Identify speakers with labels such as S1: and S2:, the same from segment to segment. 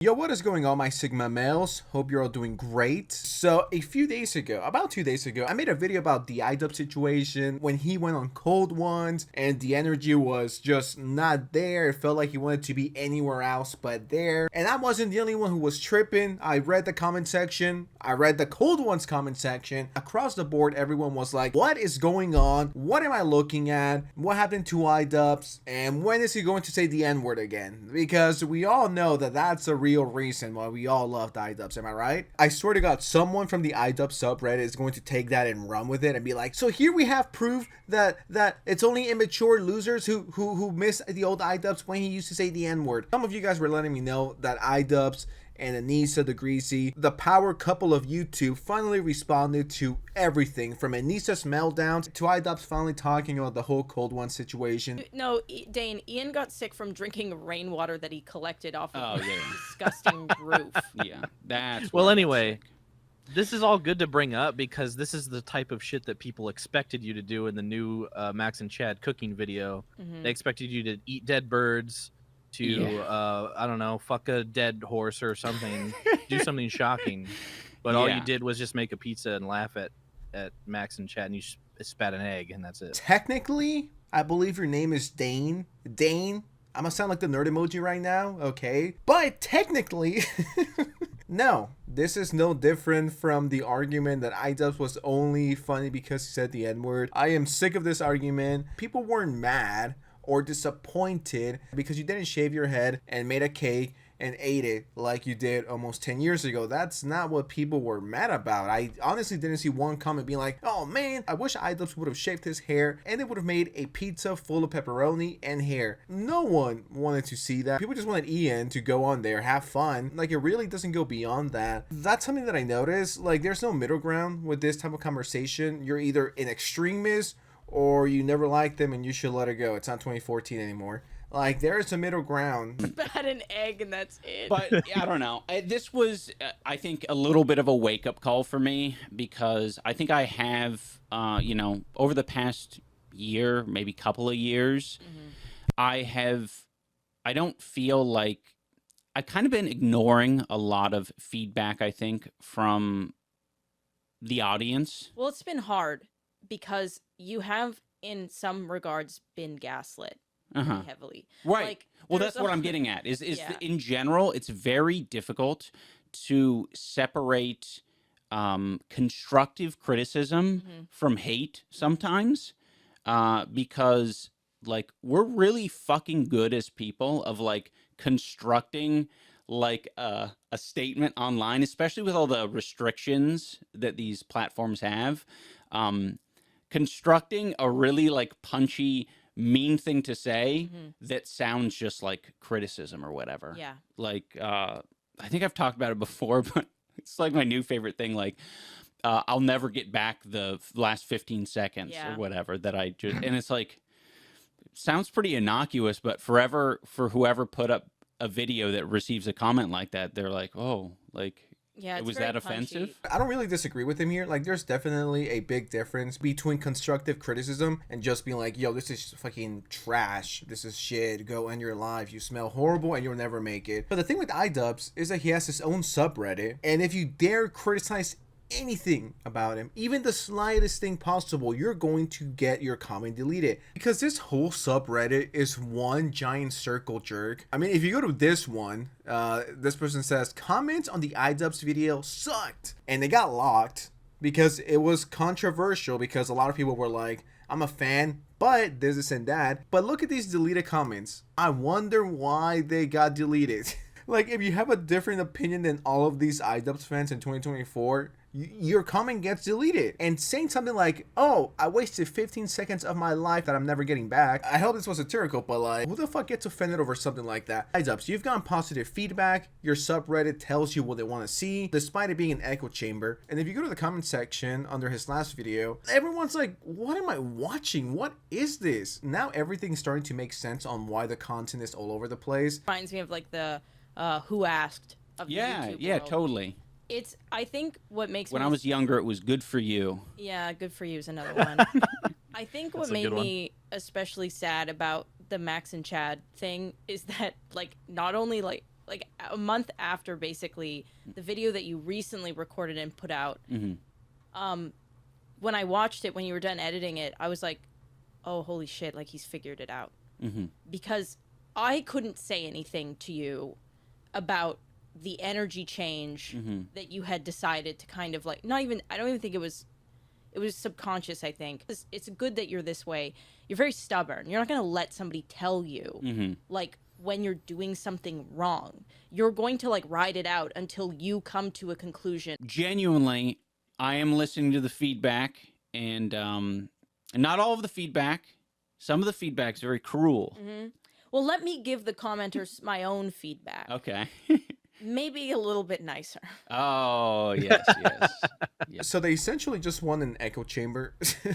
S1: Yo, what is going on, my Sigma males? Hope you're all doing great. So a few days ago, about 2 days ago, I made a video about the iDubbbz situation when he went on cold ones and the energy was just not there. It felt like he wanted to be anywhere else but there. And I wasn't the only one who was tripping. I read the comment section. I read the cold ones comment section. Across the board, everyone was like, what is going on? What am I looking at? What happened to iDubbbz? And when is he going to say the N-word again? Because we all know that that's a real reason why we all love iDubbbz, am I right? I swear to God, someone from the iDubbbz subreddit is going to take that and run with it and be like, so here we have proof that it's only immature losers who miss the old iDubbbz when he used to say the N-word. Some of you guys were letting me know that iDubbbz and Anisa the Greasy, the power couple of YouTube, finally responded to everything from Anisa's meltdowns to iDubbbz finally talking about the whole cold one situation.
S2: No, Dane, Ian got sick from drinking rainwater that he collected off of a disgusting roof.
S3: Yeah, that's
S4: well. Anyway, this is all good to bring up because this is the type of shit that people expected you to do in the new Max and Chad cooking video.
S2: Mm-hmm.
S4: They expected you to eat dead birds, to I don't know, fuck a dead horse or something, do something shocking. But all you did was just make a pizza and laugh at Max and Chad, and you spat an egg, and that's it.
S1: Technically, I believe your name is Dane. Dane, I'm gonna sound like the nerd emoji right now, okay? But technically, no, this is no different from the argument that iDubbbz was only funny because he said the N-word. I am sick of this argument. People weren't mad or disappointed because you didn't shave your head and made a cake and ate it like you did almost 10 years ago. That's not what people were mad about. I honestly didn't see one comment being like, oh man, I wish iDubbbz would have shaved his hair and they would have made a pizza full of pepperoni and hair. No one wanted to see that. People just wanted Ian to go on there, have fun. Like, it really doesn't go beyond that. That's something that I noticed. Like, there's no middle ground with this type of conversation. You're either an extremist or you never liked them and you should let it go. It's not 2014 anymore. Like, there is a middle ground.
S2: Spat an egg and that's it.
S3: But I don't know. This was, I think, a little bit of a wake-up call for me because I think I have, over the past year, maybe couple of years, I don't feel like I've kind of been ignoring a lot of feedback, I think, from the audience.
S2: Well, it's been hard because you have, in some regards, been gaslit heavily.
S3: Right.
S2: Like,
S3: well, that's what I'm getting at. Is in general, it's very difficult to separate constructive criticism from hate sometimes because, like, we're really fucking good as people of, like, constructing like a statement online, especially with all the restrictions that these platforms have. Constructing a really, like, punchy, mean thing to say that sounds just like criticism or whatever.
S2: Yeah.
S3: Like, I think I've talked about it before, but it's like my new favorite thing. Like, I'll never get back the last 15 seconds or whatever that I just, and it's like, sounds pretty innocuous, but forever for whoever put up a video that receives a comment like that, they're like, oh, like,
S2: yeah,
S3: was that offensive?
S1: I don't really disagree with him here. Like, there's definitely a big difference between constructive criticism and just being like, yo, this is fucking trash. This is shit. Go end your life. You smell horrible and you'll never make it. But the thing with iDubbbz is that he has his own subreddit. And if you dare criticize anything about him, even the slightest thing possible, you're going to get your comment deleted because this whole subreddit is one giant circle jerk. I mean, if you go to this one, this person says comments on the iDubbbz video sucked, and they got locked because it was controversial because a lot of people were like, I'm a fan, but this and that. But look at these deleted comments. I wonder why they got deleted. Like, if you have a different opinion than all of these iDubbbz fans in 2024, your comment gets deleted. And saying something like, oh, I wasted 15 seconds of my life that I'm never getting back. I hope this was satirical, but like, who the fuck gets offended over something like that? iDubbbz, you've gotten positive feedback. Your subreddit tells you what they want to see, despite it being an echo chamber. And if you go to the comment section under his last video, everyone's like, what am I watching? What is this? Now everything's starting to make sense on why the content is all over the place.
S2: Reminds me of, like, the who asked of the YouTube world.
S3: Totally.
S2: It's, I think what makes
S3: when
S2: me...
S3: I was younger, it was good for you.
S2: Yeah, good for you is another one. I think what made me especially sad about the Max and Chad thing is that, like, not only, like, like a month after basically the video that you recently recorded and put out. When I watched it, when you were done editing it, I was like, oh, holy shit, like he's figured it out. Because I couldn't say anything to you about the energy change that you had decided to kind of like, I don't even think it was subconscious, I think. It's good that you're this way. You're very stubborn. You're not going to let somebody tell you, like, when you're doing something wrong. You're going to, like, ride it out until you come to a conclusion.
S3: Genuinely, I am listening to the feedback, and not all of the feedback. Some of the feedback is very cruel.
S2: Well, let me give the commenters my own feedback.
S3: Okay.
S2: Maybe a little bit nicer.
S3: Oh, yes.
S1: So they essentially just want an echo chamber.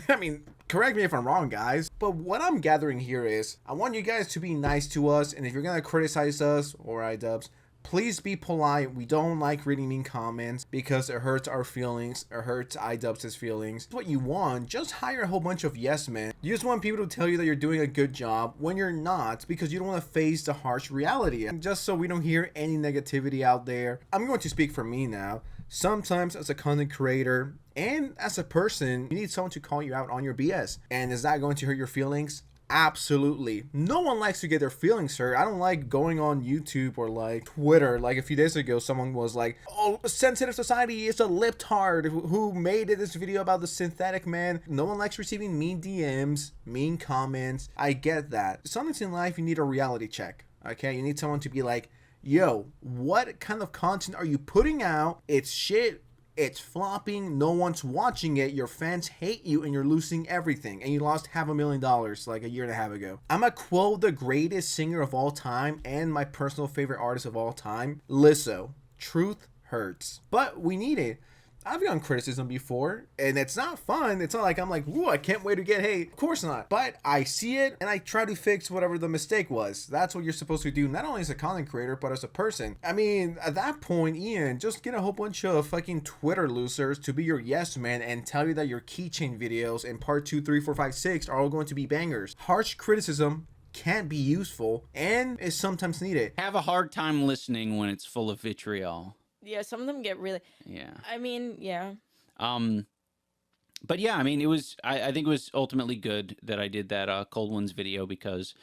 S1: I mean, correct me if I'm wrong, guys, but what I'm gathering here is I want you guys to be nice to us, and if you're going to criticize us or iDubbbz, please be polite. We don't like reading mean comments because it hurts our feelings. It hurts iDubbbz's feelings. What you want, just hire a whole bunch of yes men. You just want people to tell you that you're doing a good job when you're not, because you don't want to face the harsh reality. And just so we don't hear any negativity out there, I'm going to speak for me now. Sometimes as a content creator and as a person, you need someone to call you out on your BS. And is that going to hurt your feelings? Absolutely. No one likes to get their feelings hurt. I don't like going on YouTube or like Twitter. Like a few days ago, someone was like, oh, Sensitive Society is a libtard who made this video about the synthetic man. No one likes receiving mean DMs, mean comments. I get that. Sometimes in life, you need a reality check. Okay? You need someone to be like, yo, what kind of content are you putting out? It's shit. It's flopping. No one's watching it. Your fans hate you and you're losing everything. And you lost $500,000 like a year and a half ago. I'm gonna quote the greatest singer of all time and my personal favorite artist of all time, Lizzo. Truth hurts. But we need it. I've gotten criticism before, and it's not fun. It's not like I'm like, whoa, I can't wait to get hate. Of course not. But I see it, and I try to fix whatever the mistake was. That's what you're supposed to do, not only as a content creator, but as a person. I mean, at that point, Ian, just get a whole bunch of fucking Twitter losers to be your yes man and tell you that your keychain videos in part 2, 3, 4, 5, 6 are all going to be bangers. Harsh criticism can be useful and is sometimes needed.
S3: Have a hard time listening when it's full of vitriol.
S2: Yeah, some of them get really...
S3: Yeah.
S2: I mean, yeah.
S3: But yeah, I mean, it was... I think it was ultimately good that I did that Cold Ones video because,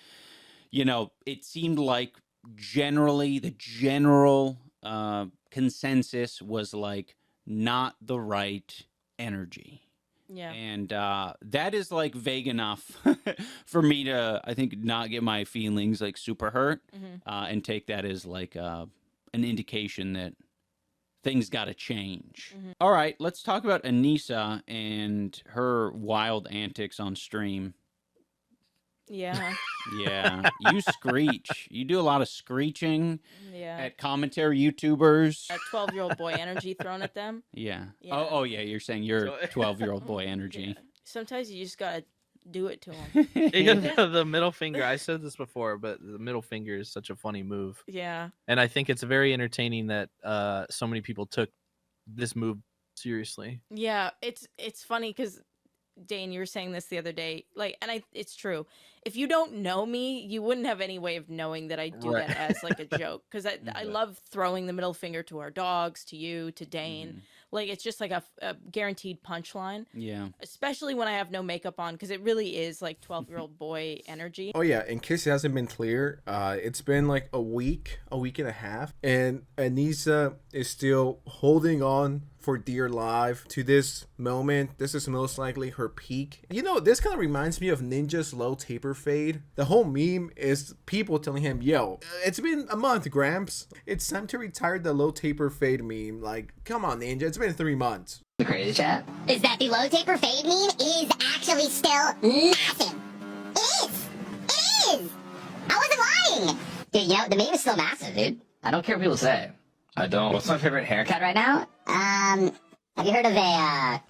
S3: you know, it seemed like generally the general consensus was like not the right energy.
S2: Yeah.
S3: And that is like vague enough for me to, I think, not get my feelings like super hurt and take that as like an indication that things got to change. All right, let's talk about Anisa and her wild antics on stream.
S2: Yeah.
S3: Yeah, you screech. You do a lot of screeching at commentary YouTubers.
S2: A 12-year-old boy energy thrown at them.
S3: Yeah. Oh, yeah, you're saying you're 12-year-old boy energy.
S2: Yeah. Sometimes you just got to do it to them.
S4: The middle finger, I said this before, but the middle finger is such a funny move.
S2: Yeah.
S4: And I think it's very entertaining that so many people took this move seriously.
S2: Yeah, it's funny because Dane, you were saying this the other day, like, and it's true. If you don't know me, you wouldn't have any way of knowing that I do that as like a joke, because I love throwing the middle finger to our dogs, to you, to Dane. Like, it's just like a guaranteed punchline. Yeah. Especially when I have no makeup on, because it really is like 12-year-old boy energy.
S1: Oh, yeah. In case it hasn't been clear, it's been like a week and a half. And Anisa is still holding on for dear life to this moment. This is most likely her peak. You know, this kind of reminds me of Ninja's low taper fade. The whole meme is people telling him, yo, it's been a month, Gramps. It's time to retire the low taper fade meme. Like, come on, Ninja. It's been 3 months.
S5: The crazy chat is that the low taper fade meme is actually still massive. It is. I wasn't lying. Dude, you know, the meme is still massive, dude.
S6: I don't care what people say. I don't. What's my favorite haircut right now?
S5: Have you heard of a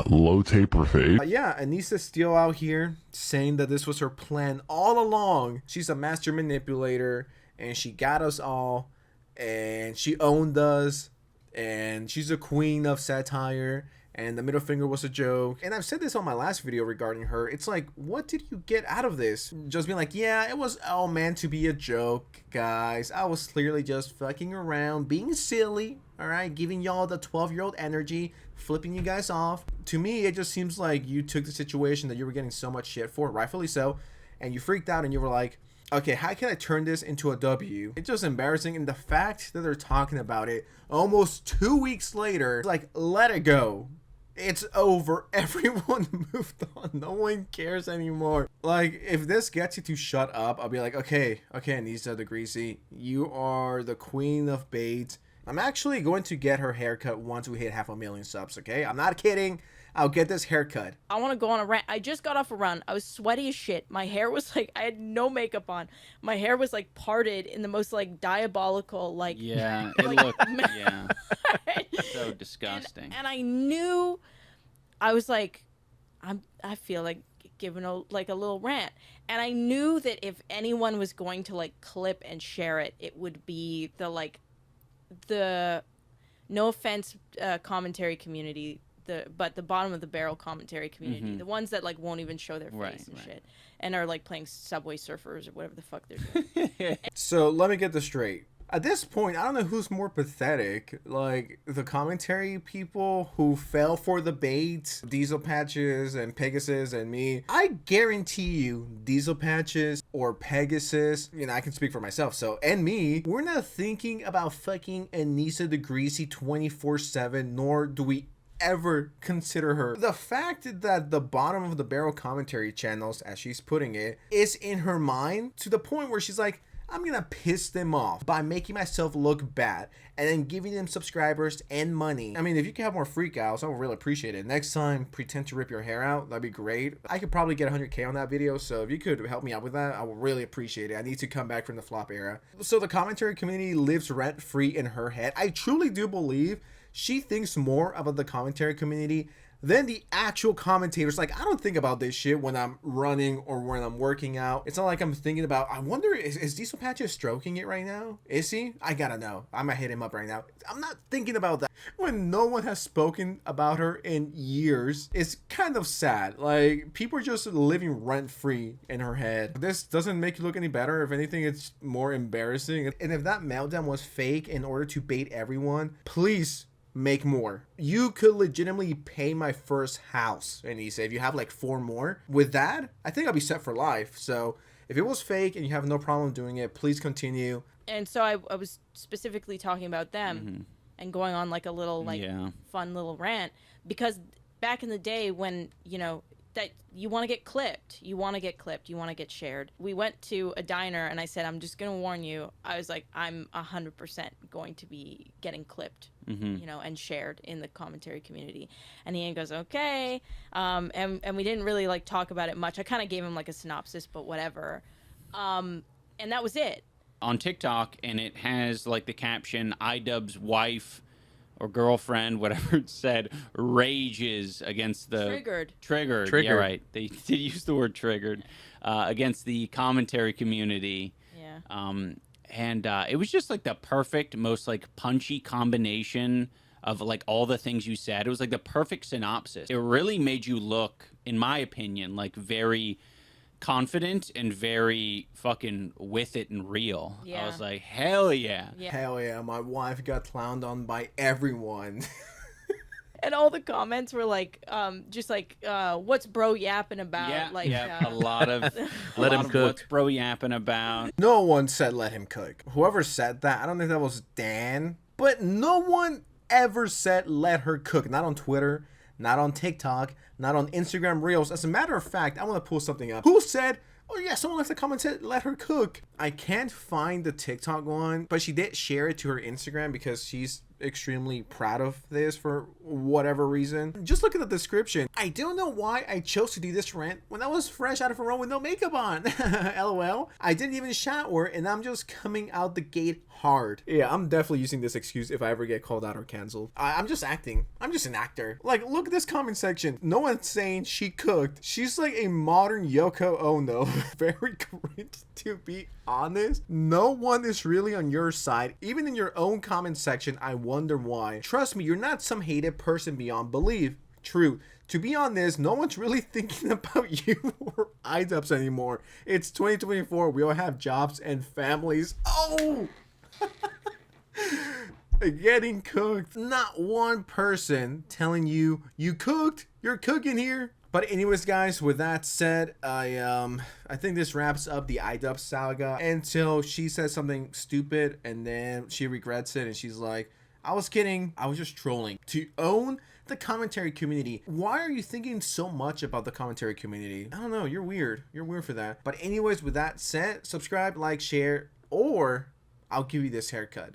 S7: low taper fade?
S1: Yeah, Anisa's still out here saying that this was her plan all along. She's a master manipulator, and she got us all, and she owned us, and she's a queen of satire, and the middle finger was a joke. And I've said this on my last video regarding her. It's like, what did you get out of this? Just being like, yeah, it was all meant to be a joke, guys. I was clearly just fucking around, being silly, all right, giving y'all the 12-year-old energy, flipping you guys off. To me, it just seems like you took the situation that you were getting so much shit for, rightfully so, and you freaked out and you were like, okay, how can I turn this into a W? It's just embarrassing, and the fact that they're talking about it almost 2 weeks later, like, let it go. It's over. Everyone moved on. No one cares anymore. Like, if this gets you to shut up, I'll be like, okay, Anisa the Greasy, you are the queen of bait. I'm actually going to get her haircut once we hit 500,000 subs, okay? I'm not kidding. I'll get this haircut.
S2: I want to go on a rant. I just got off a run. I was sweaty as shit. My hair was like, I had no makeup on. My hair was like parted in the most like diabolical, like.
S3: Yeah, it
S2: like,
S3: looked, yeah. So disgusting.
S2: And I knew, I was like, I feel like giving a little rant. And I knew that if anyone was going to like clip and share it, it would be the no offense commentary community, but the bottom of the barrel commentary community, the ones that like won't even show their face and shit, and are like playing Subway Surfers or whatever the fuck they're doing.
S1: So let me get this straight. At this point, I don't know who's more pathetic, like the commentary people who fell for the bait, Diesel Patches and Pegasus and me. I guarantee you, Diesel Patches or Pegasus, you know, I can speak for myself, so, and me, we're not thinking about fucking Anisa the Greasy 24/7, nor do we ever consider her. The fact that the bottom of the barrel commentary channels, as she's putting it, is in her mind to the point where she's like, I'm gonna piss them off by making myself look bad and then giving them subscribers and money. I mean, if you can have more freakouts, I would really appreciate it. Next time, pretend to rip your hair out. That'd be great. I could probably get 100K on that video, so if you could help me out with that, I would really appreciate it. I need to come back from the flop era. So the commentary community lives rent-free in her head. I truly do believe she thinks more about the commentary community than the actual commentators. Like, I don't think about this shit when I'm running or when I'm working out. It's not like I'm thinking about, I wonder, is Diesel Patches stroking it right now? Is he? I gotta know. I might hit him up right now. I'm not thinking about that. When no one has spoken about her in years, it's kind of sad. Like, people are just living rent-free in her head. This doesn't make you look any better. If anything, it's more embarrassing. And if that meltdown was fake in order to bait everyone, please make more. You could legitimately pay my first house, Anisa, if you have like 4 more. With that, I think I'll be set for life. So if it was fake and you have no problem doing it, please continue.
S2: And so I was specifically talking about them and going on like a little like fun little rant, because back in the day when, you know, that you want to get clipped, you want to get shared. We went to a diner and I said, I'm just going to warn you. I was like, I'm 100% going to be getting clipped, you know, and shared in the commentary community. And Ian goes, okay. And we didn't really like talk about it much. I kind of gave him like a synopsis, but whatever. And that was it.
S3: On TikTok, and it has like the caption, iDubbbz wife or girlfriend, whatever it said, rages against the... Triggered. Yeah, right. They did use the word triggered. Against the commentary community.
S2: Yeah.
S3: And it was just like the perfect, most like punchy combination of like all the things you said. It was like the perfect synopsis. It really made you look, in my opinion, like very confident and very fucking with it and real. I was like, hell yeah.
S1: Hell yeah, my wife got clowned on by everyone.
S2: And all the comments were like, just like, what's bro yapping about?
S3: A lot of let him cook. What's bro yapping about?
S1: No one said let him cook. Whoever said that, I don't think that was Dan, but no one ever said let her cook. Not on Twitter, not on TikTok, not on Instagram Reels. As a matter of fact, I want to pull something up. Who said, oh yeah, someone left a comment and said, let her cook. I can't find the TikTok one, but she did share it to her Instagram because she's extremely proud of this for whatever reason. Just look at the description. I don't know why I chose to do this rant when I was fresh out of a room with no makeup on. LOL. I didn't even shower and I'm just coming out the gate hard. Yeah, I'm definitely using this excuse if I ever get called out or canceled. I'm just acting. I'm just an actor. Like, look at this comment section. No one's saying she cooked. She's like a modern Yoko Ono. Very cringe, to be honest. No one is really on your side. Even in your own comment section, I wonder why. Trust me, you're not some hated person beyond belief. true. To be honest, no one's really thinking about you or iDubbbz anymore. It's 2024. We all have jobs and families. Oh! Getting cooked. Not one person telling you, you cooked. You're cooking here. But anyways, guys, with that said, I think this wraps up the iDubbbz saga until she says something stupid and then she regrets it and she's like, I was kidding. I was just trolling. To own the commentary community. Why are you thinking so much about the commentary community? I don't know. You're weird. You're weird for that. But anyways, with that said, subscribe, like, share, or I'll give you this haircut.